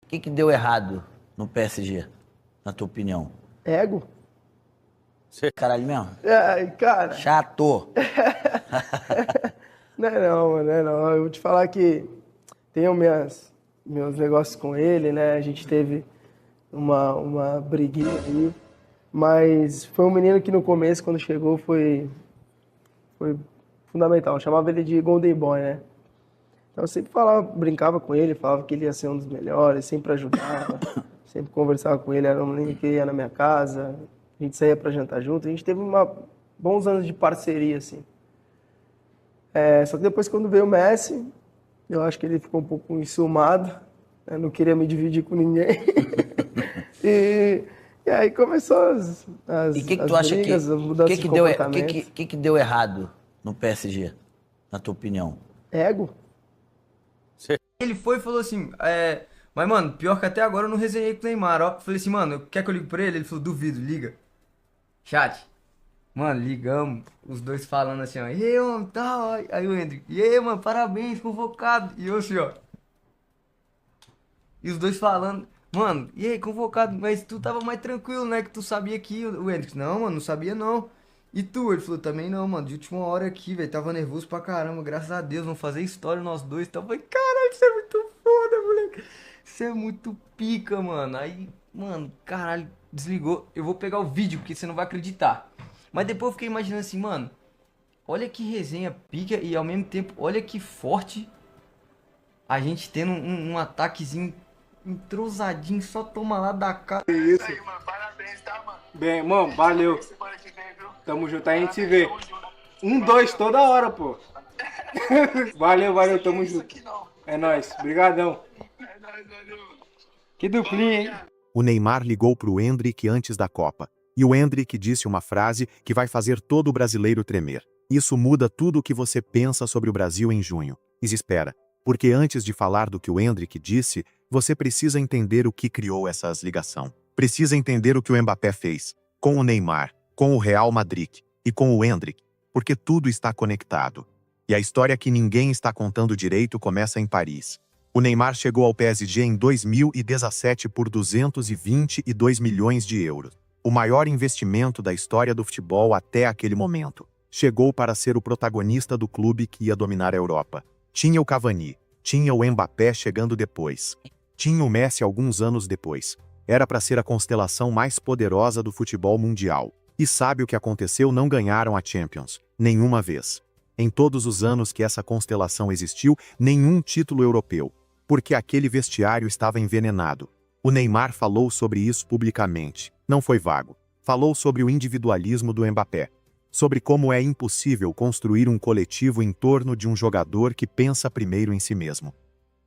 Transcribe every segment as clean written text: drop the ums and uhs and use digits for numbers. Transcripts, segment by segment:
que deu errado no PSG, na tua opinião? Ego? Caralho mesmo? Ai, cara. Chato. Não é não, mano, não é não. Eu vou te falar que tenho meus negócios com ele, né? A gente teve uma briguinha aí. Mas foi um menino que no começo, quando chegou, foi fundamental. Eu chamava ele de Golden Boy, né? Então eu sempre falava, brincava com ele, falava que ele ia ser um dos melhores, sempre ajudava, sempre conversava com ele, era um menino que ia na minha casa, a gente saía pra jantar junto, a gente teve bons anos de parceria, assim. Só que depois, quando veio o Messi, eu acho que ele ficou um pouco enciumado, né? Não queria me dividir com ninguém. E, e aí começou E o que as tu acha brigas, as que mudanças de deu, comportamento. que deu errado no PSG, na tua opinião? Ego? Ele foi e falou assim, mas mano, pior que até agora eu não resenhei com o Neymar, ó. Falei assim, mano, quer que eu ligue pra ele? Ele falou, duvido, liga. Chat. Mano, ligamos, os dois falando assim, ó, e aí, mano, tal. Aí o Hendrick, e aí, mano, parabéns, convocado. E eu assim, ó. E os dois falando, mano, e aí, convocado, mas tu tava mais tranquilo, né? Que tu sabia que o Hendrick, não, mano, não sabia não. E tu? Ele falou, também não, mano, de última hora aqui, velho, tava nervoso pra caramba, graças a Deus, vamos fazer história nós dois. Então eu falei, caralho, isso é muito foda, moleque. Isso é muito pica, mano. Aí, mano, caralho, desligou. Eu vou pegar o vídeo, porque você não vai acreditar. Mas depois eu fiquei imaginando assim, mano, olha que resenha pica e ao mesmo tempo, olha que forte a gente tendo um ataquezinho entrosadinho, só toma lá da cara. Isso. Aí, mano, parabéns, tá, mano? Bem, mano, valeu. Tamo junto, a gente se vê. Um, dois, toda hora, pô. Valeu, tamo junto. É nóis, brigadão. É nóis, valeu. Que duplinha, hein? O Neymar ligou pro Endrick antes da Copa. E o Endrick disse uma frase que vai fazer todo brasileiro tremer. Isso muda tudo o que você pensa sobre o Brasil em junho. Mas espera, porque antes de falar do que o Endrick disse, você precisa entender o que criou essa ligação. Precisa entender o que o Mbappé fez, com o Neymar, com o Real Madrid e com o Endrick, porque tudo está conectado. E a história que ninguém está contando direito começa em Paris. O Neymar chegou ao PSG em 2017 por 222 milhões de euros. O maior investimento da história do futebol até aquele momento. Chegou para ser o protagonista do clube que ia dominar a Europa. Tinha o Cavani, tinha o Mbappé chegando depois. Tinha o Messi alguns anos depois. Era para ser a constelação mais poderosa do futebol mundial. E sabe o que aconteceu? Não ganharam a Champions. Nenhuma vez. Em todos os anos que essa constelação existiu, nenhum título europeu. Porque aquele vestiário estava envenenado. O Neymar falou sobre isso publicamente. Não foi vago. Falou sobre o individualismo do Mbappé. Sobre como é impossível construir um coletivo em torno de um jogador que pensa primeiro em si mesmo.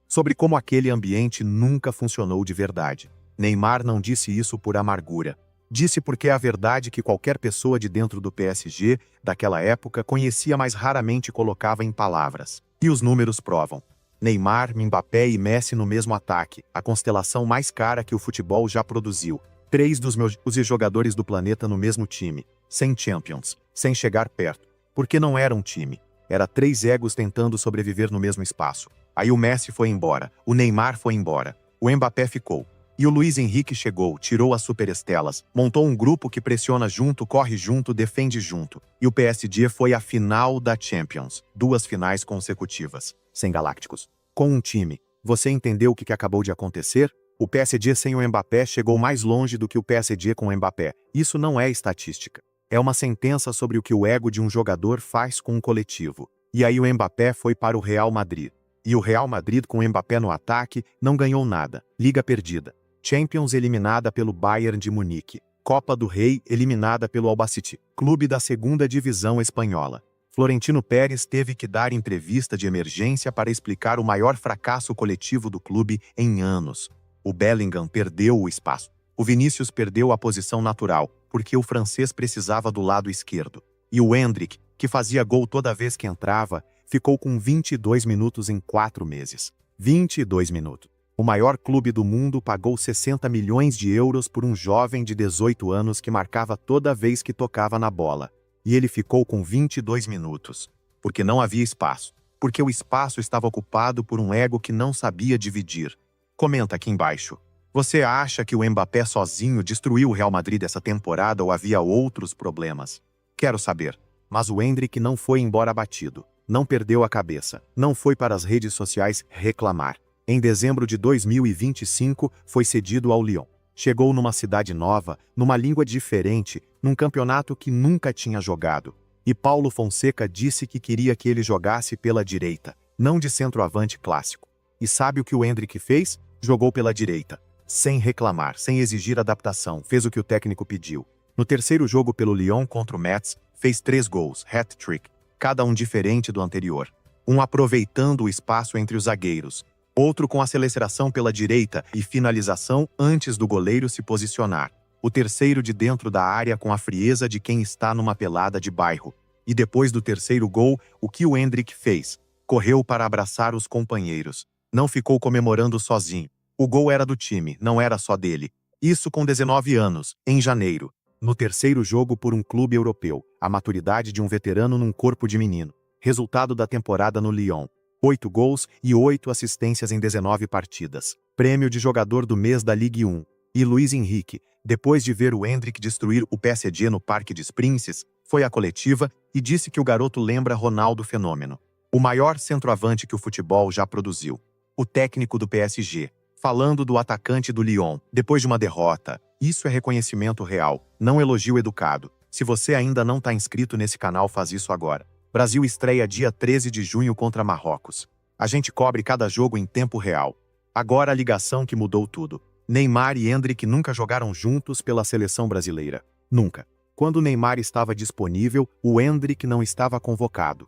Sobre como aquele ambiente nunca funcionou de verdade. Neymar não disse isso por amargura. Disse porque é a verdade que qualquer pessoa de dentro do PSG, daquela época, conhecia, mas raramente colocava em palavras. E os números provam. Neymar, Mbappé e Messi no mesmo ataque, a constelação mais cara que o futebol já produziu. 3 dos meus jogadores do planeta no mesmo time, sem Champions, sem chegar perto. Porque não era um time. Era 3 egos tentando sobreviver no mesmo espaço. Aí o Messi foi embora, o Neymar foi embora, o Mbappé ficou. E o Luiz Henrique chegou, tirou as superestrelas, montou um grupo que pressiona junto, corre junto, defende junto. E o PSG foi à final da Champions. 2 finais consecutivas, sem galácticos. Com um time. Você entendeu o que acabou de acontecer? O PSG sem o Mbappé chegou mais longe do que o PSG com o Mbappé. Isso não é estatística. É uma sentença sobre o que o ego de um jogador faz com um coletivo. E aí o Mbappé foi para o Real Madrid. E o Real Madrid com o Mbappé no ataque não ganhou nada. Liga perdida. Champions eliminada pelo Bayern de Munique. Copa do Rei eliminada pelo Albacete, clube da segunda divisão espanhola. Florentino Pérez teve que dar entrevista de emergência para explicar o maior fracasso coletivo do clube em anos. O Bellingham perdeu o espaço. O Vinícius perdeu a posição natural, porque o francês precisava do lado esquerdo. E o Endrick, que fazia gol toda vez que entrava, ficou com 22 minutos em 4 meses. 22 minutos. O maior clube do mundo pagou 60 milhões de euros por um jovem de 18 anos que marcava toda vez que tocava na bola. E ele ficou com 22 minutos. Porque não havia espaço. Porque o espaço estava ocupado por um ego que não sabia dividir. Comenta aqui embaixo. Você acha que o Mbappé sozinho destruiu o Real Madrid essa temporada ou havia outros problemas? Quero saber. Mas o Endrick não foi embora abatido. Não perdeu a cabeça. Não foi para as redes sociais reclamar. Em dezembro de 2025, foi cedido ao Lyon. Chegou numa cidade nova, numa língua diferente, num campeonato que nunca tinha jogado. E Paulo Fonseca disse que queria que ele jogasse pela direita, não de centroavante clássico. E sabe o que o Endrick fez? Jogou pela direita. Sem reclamar, sem exigir adaptação, fez o que o técnico pediu. No terceiro jogo pelo Lyon contra o Metz, fez 3 gols, hat-trick, cada um diferente do anterior. Um aproveitando o espaço entre os zagueiros, outro com aceleração pela direita e finalização antes do goleiro se posicionar. O terceiro de dentro da área com a frieza de quem está numa pelada de bairro. E depois do terceiro gol, o que o Endrick fez? Correu para abraçar os companheiros. Não ficou comemorando sozinho. O gol era do time, não era só dele. Isso com 19 anos, em janeiro. No terceiro jogo por um clube europeu. A maturidade de um veterano num corpo de menino. Resultado da temporada no Lyon. 8 gols e 8 assistências em 19 partidas. Prêmio de jogador do mês da Ligue 1. E Luiz Henrique, depois de ver o Endrick destruir o PSG no Parque dos Princes, foi à coletiva e disse que o garoto lembra Ronaldo Fenômeno. O maior centroavante que o futebol já produziu. O técnico do PSG. Falando do atacante do Lyon, depois de uma derrota. Isso é reconhecimento real, não elogio educado. Se você ainda não está inscrito nesse canal, faz isso agora. Brasil estreia dia 13 de junho contra Marrocos. A gente cobre cada jogo em tempo real. Agora a ligação que mudou tudo. Neymar e Endrick nunca jogaram juntos pela seleção brasileira. Nunca. Quando o Neymar estava disponível, o Endrick não estava convocado.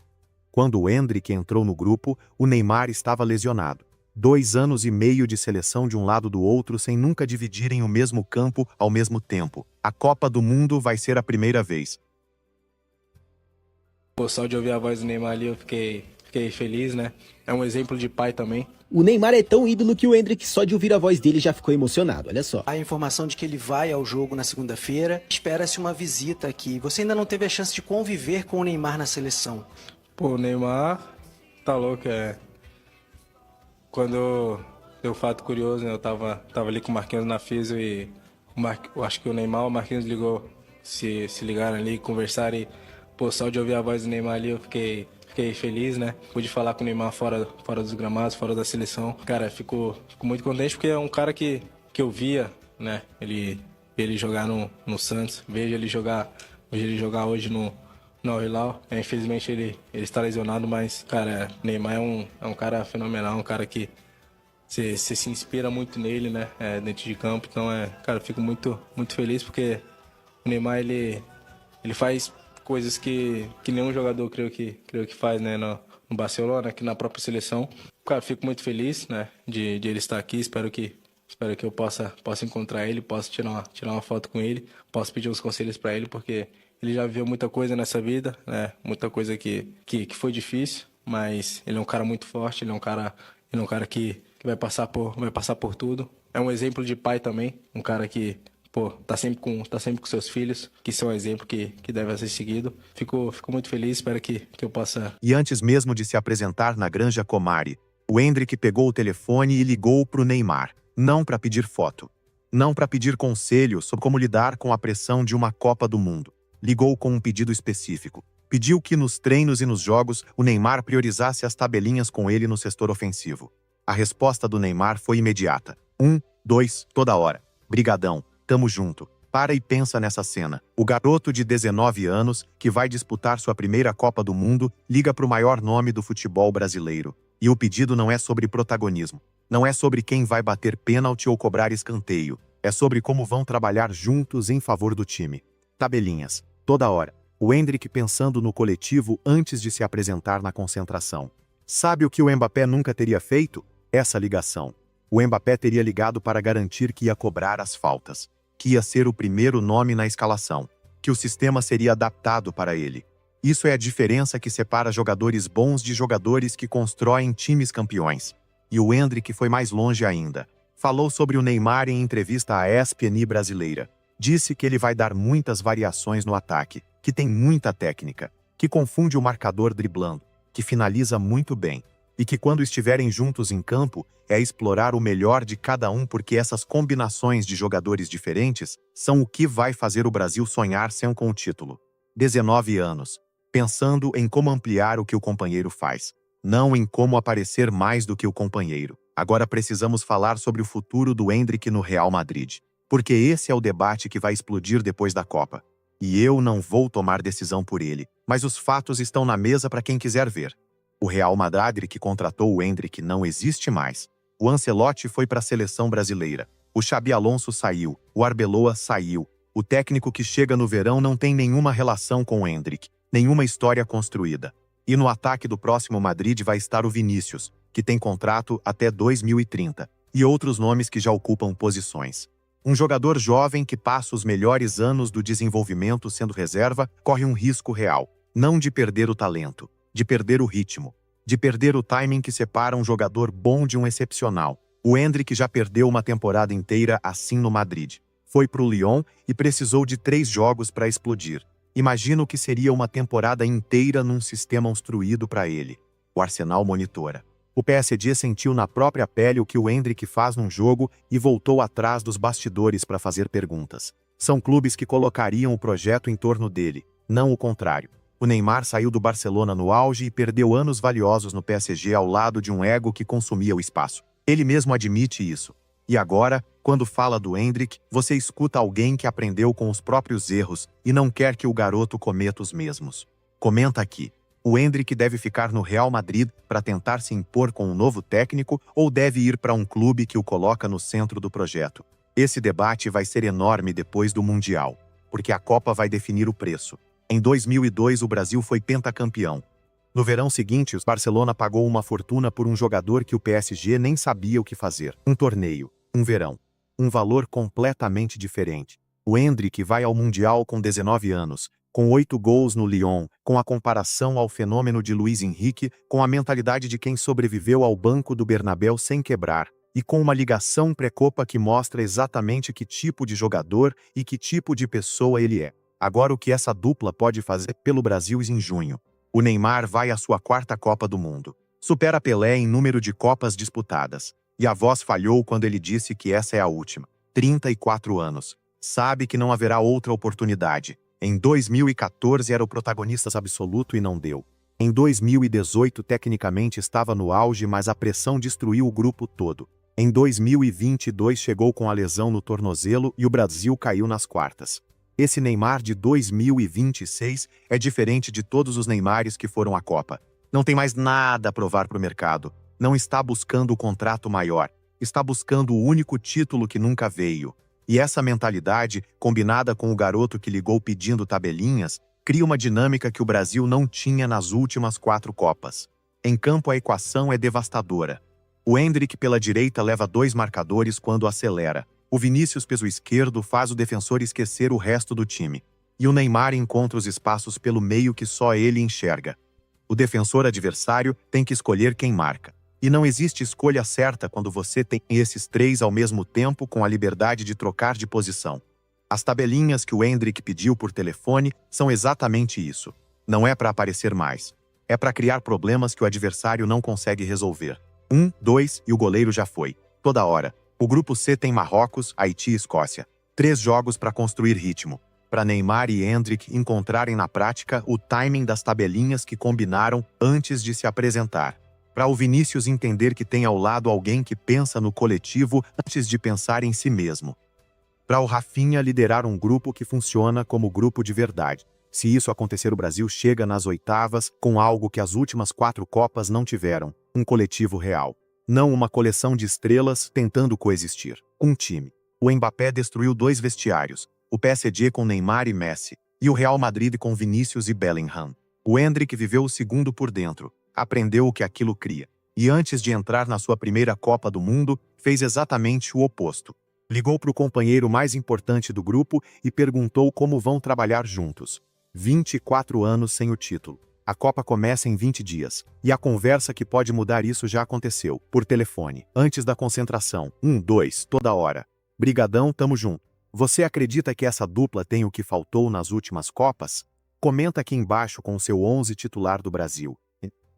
Quando o Endrick entrou no grupo, o Neymar estava lesionado. 2 anos e meio de seleção de um lado do outro sem nunca dividirem o mesmo campo ao mesmo tempo. A Copa do Mundo vai ser a primeira vez. Pô, só de ouvir a voz do Neymar ali eu fiquei feliz, né? É um exemplo de pai também. O Neymar é tão ídolo que o Endrick só de ouvir a voz dele já ficou emocionado, olha só. A informação de que ele vai ao jogo na segunda-feira, espera-se uma visita aqui. Você ainda não teve a chance de conviver com o Neymar na seleção? Pô, o Neymar tá louco, Quando deu um fato curioso, né? Eu tava ali com o Marquinhos na físio e eu acho que o Neymar, o Marquinhos ligou, se ligaram ali, conversaram e, pô, só de ouvir a voz do Neymar ali eu fiquei feliz, né? Pude falar com o Neymar fora dos gramados, fora da seleção. Cara, fico muito contente porque é um cara que eu via, né? Ele jogar no Santos, vejo ele jogar hoje no Al Hilal. Infelizmente ele está lesionado, mas, cara, Neymar é um cara fenomenal, um cara que você se inspira muito nele, né? Dentro de campo. Então, cara, eu fico muito, muito feliz porque o Neymar, ele faz coisas que nenhum jogador creio que faz, né? No Barcelona, aqui na própria seleção. Cara, fico muito feliz, né? De ele estar aqui. Espero que eu possa encontrar ele, possa tirar uma foto com ele, possa pedir uns conselhos para ele, porque ele já viu muita coisa nessa vida, né? Muita coisa que foi difícil, mas ele é um cara muito forte, ele é um cara que vai passar por tudo. É um exemplo de pai também, um cara que, pô, tá sempre com seus filhos, que são um exemplo que deve ser seguido. Fico muito feliz, espero que eu possa... E antes mesmo de se apresentar na Granja Comari, o Endrick pegou o telefone e ligou pro Neymar. Não para pedir foto. Não para pedir conselho sobre como lidar com a pressão de uma Copa do Mundo. Ligou com um pedido específico. Pediu que nos treinos e nos jogos o Neymar priorizasse as tabelinhas com ele no setor ofensivo. A resposta do Neymar foi imediata. 1, 2, toda hora. Brigadão, tamo junto. Para e pensa nessa cena. O garoto de 19 anos, que vai disputar sua primeira Copa do Mundo, liga pro maior nome do futebol brasileiro. E o pedido não é sobre protagonismo. Não é sobre quem vai bater pênalti ou cobrar escanteio. É sobre como vão trabalhar juntos em favor do time. Tabelinhas. Toda hora. O Endrick pensando no coletivo antes de se apresentar na concentração. Sabe o que o Mbappé nunca teria feito? Essa ligação. O Mbappé teria ligado para garantir que ia cobrar as faltas. Que ia ser o primeiro nome na escalação. Que o sistema seria adaptado para ele. Isso é a diferença que separa jogadores bons de jogadores que constroem times campeões. E o Endrick foi mais longe ainda. Falou sobre o Neymar em entrevista à ESPN brasileira. Disse que ele vai dar muitas variações no ataque, que tem muita técnica, que confunde o marcador driblando, que finaliza muito bem. e que quando estiverem juntos em campo, é explorar o melhor de cada um porque essas combinações de jogadores diferentes são o que vai fazer o Brasil sonhar sem com o título. 19 anos, pensando em como ampliar o que o companheiro faz, não em como aparecer mais do que o companheiro. Agora precisamos falar sobre o futuro do Endrick no Real Madrid, porque esse é o debate que vai explodir depois da Copa. E eu não vou tomar decisão por ele, mas os fatos estão na mesa para quem quiser ver. O Real Madrid que contratou o Endrick não existe mais. O Ancelotti foi para a seleção brasileira. O Xabi Alonso saiu. O Arbeloa saiu. O técnico que chega no verão não tem nenhuma relação com o Endrick, nenhuma história construída. E no ataque do próximo Madrid vai estar o Vinícius, que tem contrato até 2030, e outros nomes que já ocupam posições. Um jogador jovem que passa os melhores anos do desenvolvimento sendo reserva corre um risco real, não de perder o talento, de perder o ritmo, de perder o timing que separa um jogador bom de um excepcional. O Endrick já perdeu uma temporada inteira assim no Madrid. Foi pro Lyon e precisou de 3 jogos para explodir. Imagino que seria uma temporada inteira num sistema construído para ele. O Arsenal monitora. O PSG sentiu na própria pele o que o Endrick faz num jogo e voltou atrás dos bastidores para fazer perguntas. São clubes que colocariam o projeto em torno dele, não o contrário. O Neymar saiu do Barcelona no auge e perdeu anos valiosos no PSG ao lado de um ego que consumia o espaço. Ele mesmo admite isso. E agora, quando fala do Endrick, você escuta alguém que aprendeu com os próprios erros e não quer que o garoto cometa os mesmos. Comenta aqui. O Endrick deve ficar no Real Madrid para tentar se impor com um novo técnico ou deve ir para um clube que o coloca no centro do projeto? Esse debate vai ser enorme depois do Mundial, porque a Copa vai definir o preço. Em 2002 o Brasil foi pentacampeão. No verão seguinte, o Barcelona pagou uma fortuna por um jogador que o PSG nem sabia o que fazer. Um torneio, um verão, um valor completamente diferente. O Endrick vai ao Mundial com 19 anos, com 8 gols no Lyon, com a comparação ao fenômeno de Luiz Henrique, com a mentalidade de quem sobreviveu ao banco do Bernabéu sem quebrar, e com uma ligação pré-copa que mostra exatamente que tipo de jogador e que tipo de pessoa ele é. Agora o que essa dupla pode fazer pelo Brasil em junho? O Neymar vai à sua 4ª Copa do Mundo. Supera Pelé em número de Copas disputadas. E a voz falhou quando ele disse que essa é a última. 34 anos. Sabe que não haverá outra oportunidade. Em 2014 era o protagonista absoluto e não deu. Em 2018 tecnicamente estava no auge, mas a pressão destruiu o grupo todo. Em 2022 chegou com a lesão no tornozelo e o Brasil caiu nas quartas. Esse Neymar de 2026 é diferente de todos os Neymares que foram à Copa. Não tem mais nada a provar para o mercado. Não está buscando o contrato maior. Está buscando o único título que nunca veio. E essa mentalidade, combinada com o garoto que ligou pedindo tabelinhas, cria uma dinâmica que o Brasil não tinha nas últimas 4 Copas. Em campo a equação é devastadora. O Endrick pela direita leva 2 marcadores quando acelera. O Vinícius peso esquerdo faz o defensor esquecer o resto do time. E o Neymar encontra os espaços pelo meio que só ele enxerga. O defensor adversário tem que escolher quem marca. E não existe escolha certa quando você tem esses 3 ao mesmo tempo com a liberdade de trocar de posição. As tabelinhas que o Endrick pediu por telefone são exatamente isso. Não é para aparecer mais. É para criar problemas que o adversário não consegue resolver. 1, 2 e o goleiro já foi. Toda hora. O grupo C tem Marrocos, Haiti e Escócia. 3 jogos para construir ritmo. Para Neymar e Endrick encontrarem na prática o timing das tabelinhas que combinaram antes de se apresentar. Para o Vinícius entender que tem ao lado alguém que pensa no coletivo antes de pensar em si mesmo. Para o Rafinha liderar um grupo que funciona como grupo de verdade. Se isso acontecer, o Brasil chega nas oitavas com algo que as últimas 4 Copas não tiveram, um coletivo real. Não uma coleção de estrelas tentando coexistir. Um time. O Mbappé destruiu 2 vestiários, o PSG com Neymar e Messi, e o Real Madrid com Vinícius e Bellingham. O Endrick viveu o segundo por dentro. Aprendeu o que aquilo cria. E antes de entrar na sua primeira Copa do Mundo, fez exatamente o oposto. Ligou para o companheiro mais importante do grupo e perguntou como vão trabalhar juntos. 24 anos sem o título. A Copa começa em 20 dias. E a conversa que pode mudar isso já aconteceu, por telefone, antes da concentração. 1, 2, toda hora. Brigadão, tamo junto. Você acredita que essa dupla tem o que faltou nas últimas Copas? Comenta aqui embaixo com o seu 11 titular do Brasil.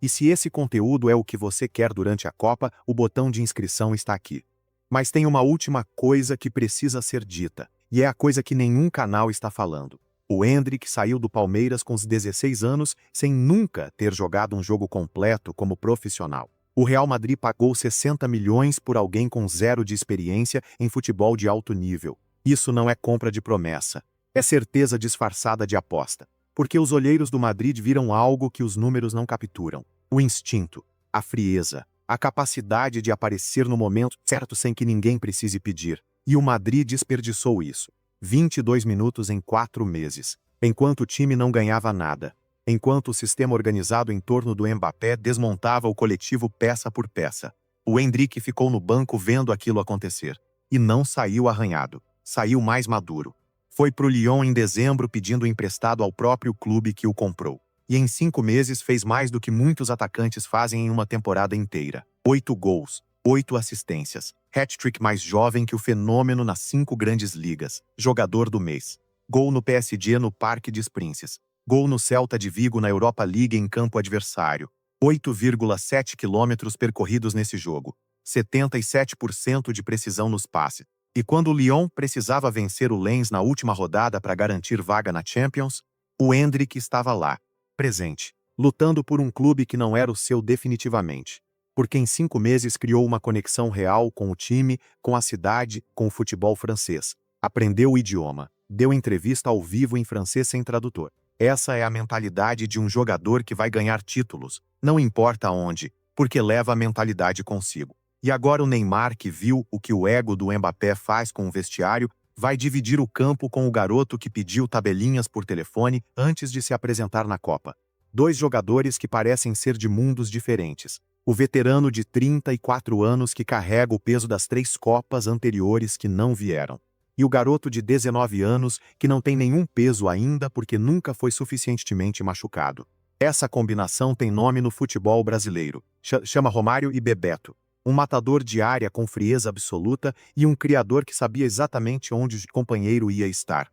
E se esse conteúdo é o que você quer durante a Copa, o botão de inscrição está aqui. Mas tem uma última coisa que precisa ser dita, e é a coisa que nenhum canal está falando. O Endrick saiu do Palmeiras com os 16 anos sem nunca ter jogado um jogo completo como profissional. O Real Madrid pagou 60 milhões por alguém com 0 de experiência em futebol de alto nível. Isso não é compra de promessa. É certeza disfarçada de aposta. Porque os olheiros do Madrid viram algo que os números não capturam. O instinto, a frieza, a capacidade de aparecer no momento certo sem que ninguém precise pedir. E o Madrid desperdiçou isso. 22 minutos em 4 meses. Enquanto o time não ganhava nada. Enquanto o sistema organizado em torno do Mbappé desmontava o coletivo peça por peça. O Endrick ficou no banco vendo aquilo acontecer. E não saiu arranhado. Saiu mais maduro. Foi pro Lyon em dezembro pedindo emprestado ao próprio clube que o comprou. E em 5 meses fez mais do que muitos atacantes fazem em uma temporada inteira. 8 gols, 8 assistências. Hat-trick mais jovem que o fenômeno nas 5 grandes ligas. Jogador do mês. Gol no PSG no Parque des Princes. Gol no Celta de Vigo na Europa League em campo adversário. 8,7 quilômetros percorridos nesse jogo. 77% de precisão nos passes. E quando o Lyon precisava vencer o Lens na última rodada para garantir vaga na Champions, o Endrick estava lá, presente, lutando por um clube que não era o seu definitivamente. Porque em 5 meses criou uma conexão real com o time, com a cidade, com o futebol francês. Aprendeu o idioma, deu entrevista ao vivo em francês sem tradutor. Essa é a mentalidade de um jogador que vai ganhar títulos, não importa onde, porque leva a mentalidade consigo. E agora o Neymar, que viu o que o ego do Mbappé faz com o vestiário, vai dividir o campo com o garoto que pediu tabelinhas por telefone antes de se apresentar na Copa. 2 jogadores que parecem ser de mundos diferentes. O veterano de 34 anos que carrega o peso das 3 Copas anteriores que não vieram. E o garoto de 19 anos que não tem nenhum peso ainda porque nunca foi suficientemente machucado. Essa combinação tem nome no futebol brasileiro. Chama Romário e Bebeto. Um matador de área com frieza absoluta e um criador que sabia exatamente onde o companheiro ia estar.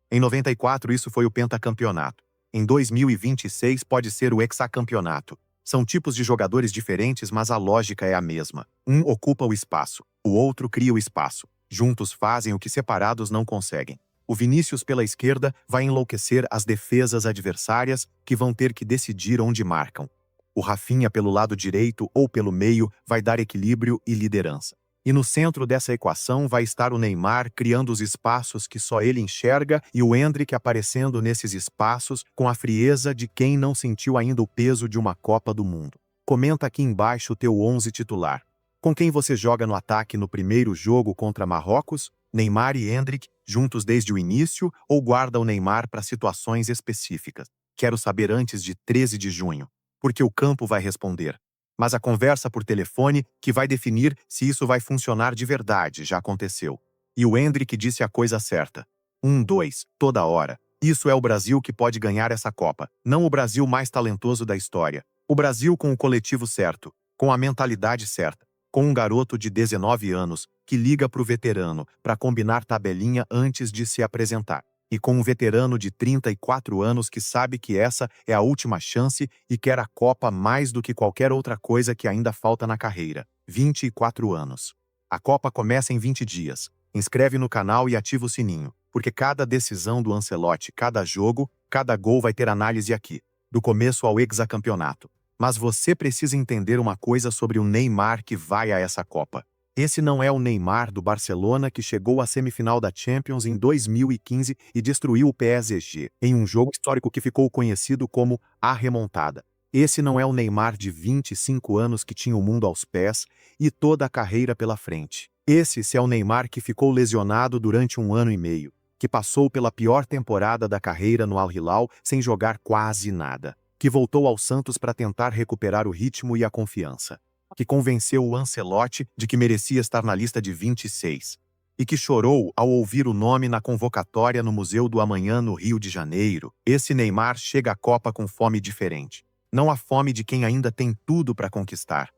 Em 94 isso foi o pentacampeonato. Em 2026 pode ser o hexacampeonato. São tipos de jogadores diferentes, mas a lógica é a mesma. Um ocupa o espaço, o outro cria o espaço. Juntos fazem o que separados não conseguem. O Vinícius pela esquerda vai enlouquecer as defesas adversárias que vão ter que decidir onde marcam. O Rafinha pelo lado direito ou pelo meio vai dar equilíbrio e liderança. E no centro dessa equação vai estar o Neymar criando os espaços que só ele enxerga e o Endrick aparecendo nesses espaços com a frieza de quem não sentiu ainda o peso de uma Copa do Mundo. Comenta aqui embaixo o teu 11 titular. Com quem você joga no ataque no primeiro jogo contra Marrocos? Neymar e Endrick, juntos desde o início, ou guarda o Neymar para situações específicas? Quero saber antes de 13 de junho. Porque o campo vai responder. Mas a conversa por telefone que vai definir se isso vai funcionar de verdade já aconteceu. E o Endrick disse a coisa certa. 1-2, toda hora. Isso é o Brasil que pode ganhar essa Copa, não o Brasil mais talentoso da história. O Brasil com o coletivo certo, com a mentalidade certa, com um garoto de 19 anos que liga pro veterano para combinar tabelinha antes de se apresentar. E com um veterano de 34 anos que sabe que essa é a última chance e quer a Copa mais do que qualquer outra coisa que ainda falta na carreira. 24 anos. A Copa começa em 20 dias. Inscreve no canal e ativa o sininho, porque cada decisão do Ancelotti, cada jogo, cada gol vai ter análise aqui, do começo ao hexacampeonato. Mas você precisa entender uma coisa sobre o Neymar que vai a essa Copa. Esse não é o Neymar do Barcelona que chegou à semifinal da Champions em 2015 e destruiu o PSG, em um jogo histórico que ficou conhecido como a remontada. Esse não é o Neymar de 25 anos que tinha o mundo aos pés e toda a carreira pela frente. Esse é o Neymar que ficou lesionado durante 1 ano e meio, que passou pela pior temporada da carreira no Al Hilal sem jogar quase nada, que voltou ao Santos para tentar recuperar o ritmo e a confiança, que convenceu o Ancelotti de que merecia estar na lista de 26, e que chorou ao ouvir o nome na convocatória no Museu do Amanhã no Rio de Janeiro. Esse Neymar chega à Copa com fome diferente. Não a fome de quem ainda tem tudo para conquistar.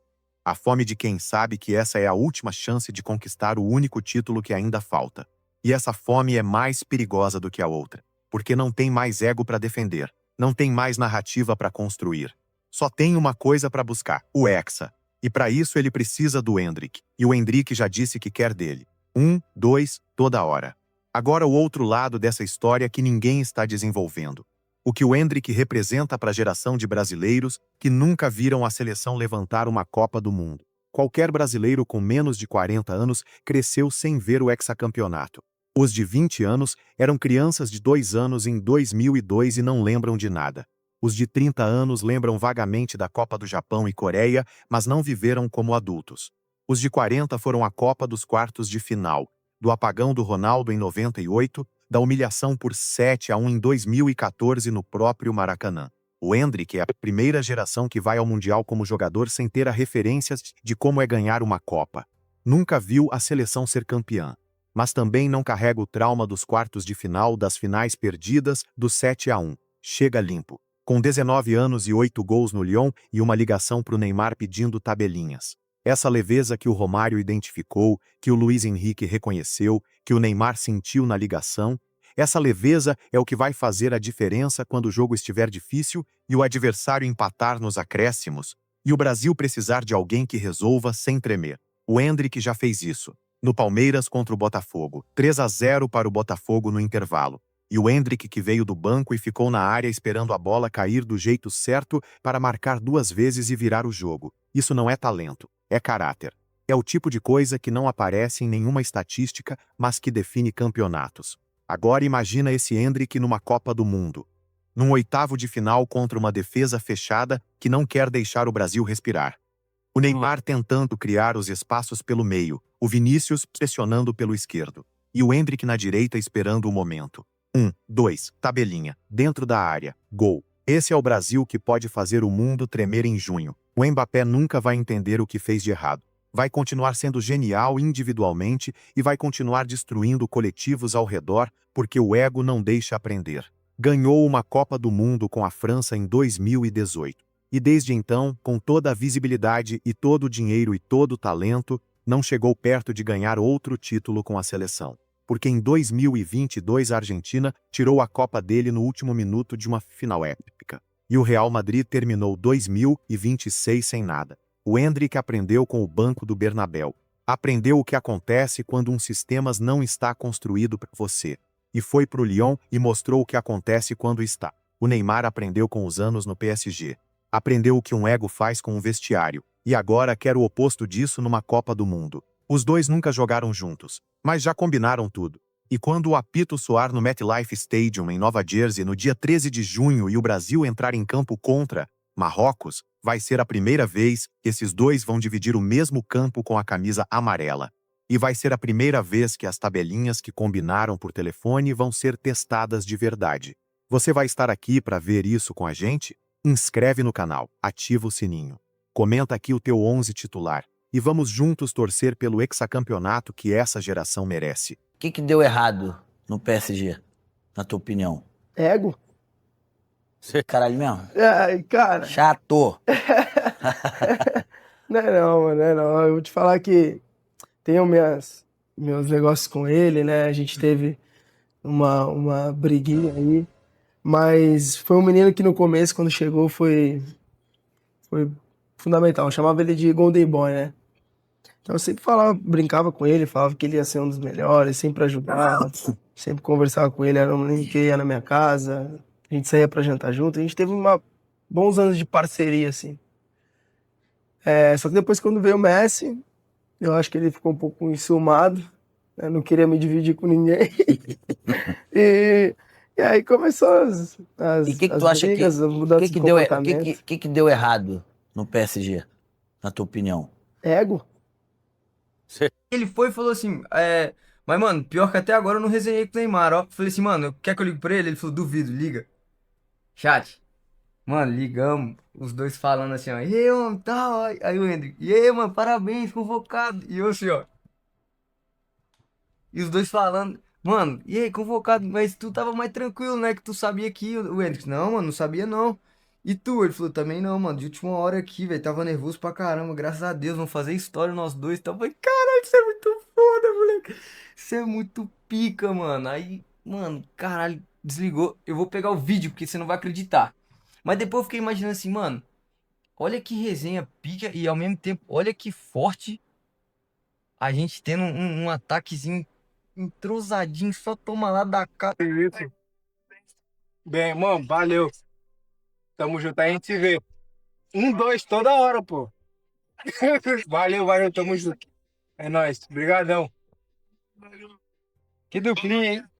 A fome de quem sabe que essa é a última chance de conquistar o único título que ainda falta. E essa fome é mais perigosa do que a outra, porque não tem mais ego para defender, não tem mais narrativa para construir. Só tem uma coisa para buscar, o Hexa. E para isso ele precisa do Endrick. E o Endrick já disse que quer dele. 1, 2, toda hora. Agora o outro lado dessa história que ninguém está desenvolvendo. O que o Endrick representa para a geração de brasileiros que nunca viram a seleção levantar uma Copa do Mundo. Qualquer brasileiro com menos de 40 anos cresceu sem ver o hexacampeonato. Os de 20 anos eram crianças de 2 anos em 2002 e não lembram de nada. Os de 30 anos lembram vagamente da Copa do Japão e Coreia, mas não viveram como adultos. Os de 40 foram à Copa dos quartos de final, do apagão do Ronaldo em 98, da humilhação por 7-1 em 2014 no próprio Maracanã. O Endrick é a primeira geração que vai ao Mundial como jogador sem ter a referência de como é ganhar uma Copa. Nunca viu a seleção ser campeã. Mas também não carrega o trauma dos quartos de final, das finais perdidas, do 7-1. Chega limpo. Com 19 anos e 8 gols no Lyon e uma ligação para o Neymar pedindo tabelinhas. Essa leveza que o Romário identificou, que o Luiz Henrique reconheceu, que o Neymar sentiu na ligação, essa leveza é o que vai fazer a diferença quando o jogo estiver difícil e o adversário empatar nos acréscimos, e o Brasil precisar de alguém que resolva sem tremer. O Endrick já fez isso. No Palmeiras contra o Botafogo, 3-0 para o Botafogo no intervalo. E o Endrick que veio do banco e ficou na área esperando a bola cair do jeito certo para marcar 2 vezes e virar o jogo. Isso não é talento, é caráter. É o tipo de coisa que não aparece em nenhuma estatística, mas que define campeonatos. Agora imagina esse Endrick numa Copa do Mundo. Num oitavo de final contra uma defesa fechada que não quer deixar o Brasil respirar. O Neymar tentando criar os espaços pelo meio, o Vinícius pressionando pelo esquerdo. E o Endrick na direita esperando o momento. 1, 2, tabelinha, dentro da área, gol. Esse é o Brasil que pode fazer o mundo tremer em junho. O Mbappé nunca vai entender o que fez de errado. Vai continuar sendo genial individualmente e vai continuar destruindo coletivos ao redor porque o ego não deixa aprender. Ganhou uma Copa do Mundo com a França em 2018. E desde então, com toda a visibilidade e todo o dinheiro e todo o talento, não chegou perto de ganhar outro título com a seleção. Porque em 2022 a Argentina tirou a Copa dele no último minuto de uma final épica. E o Real Madrid terminou 2026 sem nada. O Endrick aprendeu com o banco do Bernabéu. Aprendeu o que acontece quando um sistema não está construído para você. E foi pro Lyon e mostrou o que acontece quando está. O Neymar aprendeu com os anos no PSG. Aprendeu o que um ego faz com um vestiário. E agora quer o oposto disso numa Copa do Mundo. Os dois nunca jogaram juntos, mas já combinaram tudo. E quando o apito soar no MetLife Stadium em Nova Jersey no dia 13 de junho e o Brasil entrar em campo contra Marrocos, vai ser a primeira vez que esses dois vão dividir o mesmo campo com a camisa amarela. E vai ser a primeira vez que as tabelinhas que combinaram por telefone vão ser testadas de verdade. Você vai estar aqui para ver isso com a gente? Inscreve no canal, ativa o sininho. Comenta aqui o teu 11 titular. E vamos juntos torcer pelo hexacampeonato que essa geração merece. O que deu errado no PSG, na tua opinião? Ego? Caralho mesmo? Ai, cara. Chato. Não é não, mano, não é não. Eu vou te falar que tenho meus negócios com ele, né? A gente teve uma briguinha aí. Mas foi um menino que no começo, quando chegou, foi fundamental. Eu chamava ele de Golden Boy, né? Então eu sempre brincava com ele, falava que ele ia ser um dos melhores, sempre ajudava, sempre conversava com ele, era um menino que ia na minha casa, a gente saía pra jantar junto, a gente teve bons anos de parceria, assim. Só que depois, quando veio o Messi, eu acho que ele ficou um pouco enciumado, né? Não queria me dividir com ninguém. E aí começou as E o que tu acha brigas, as mudanças de comportamento. O que deu errado no PSG, na tua opinião? Ego? Ele foi e falou assim, mas mano, pior que até agora eu não resenhei com o Neymar, ó. Falei assim, mano, quer que eu ligue pra ele? Ele falou, duvido, liga. Chat. Mano, ligamos, os dois falando assim, ó, e aí, mano, tal. Aí o Endrick, e aí, mano, parabéns, convocado. E eu assim, ó. E os dois falando, mano, e aí, convocado, mas tu tava mais tranquilo, né? Que tu sabia que o Endrick, não, mano, não sabia não. E tu? Ele falou, também não, mano, de última hora aqui, velho, tava nervoso pra caramba, graças a Deus, vamos fazer história nós dois. Então, eu falei, caralho, isso é muito foda, moleque. Isso é muito pica, mano. Aí, mano, caralho, desligou. Eu vou pegar o vídeo, porque você não vai acreditar. Mas depois eu fiquei imaginando assim, mano, olha que resenha pica e ao mesmo tempo, olha que forte a gente tendo um ataquezinho entrosadinho, só toma lá da cara. Isso. Bem, mano, valeu. Tamo junto, a gente se vê. 1-2 toda hora, pô. Valeu, tamo junto. É nóis. Obrigadão. Que duplinha, hein?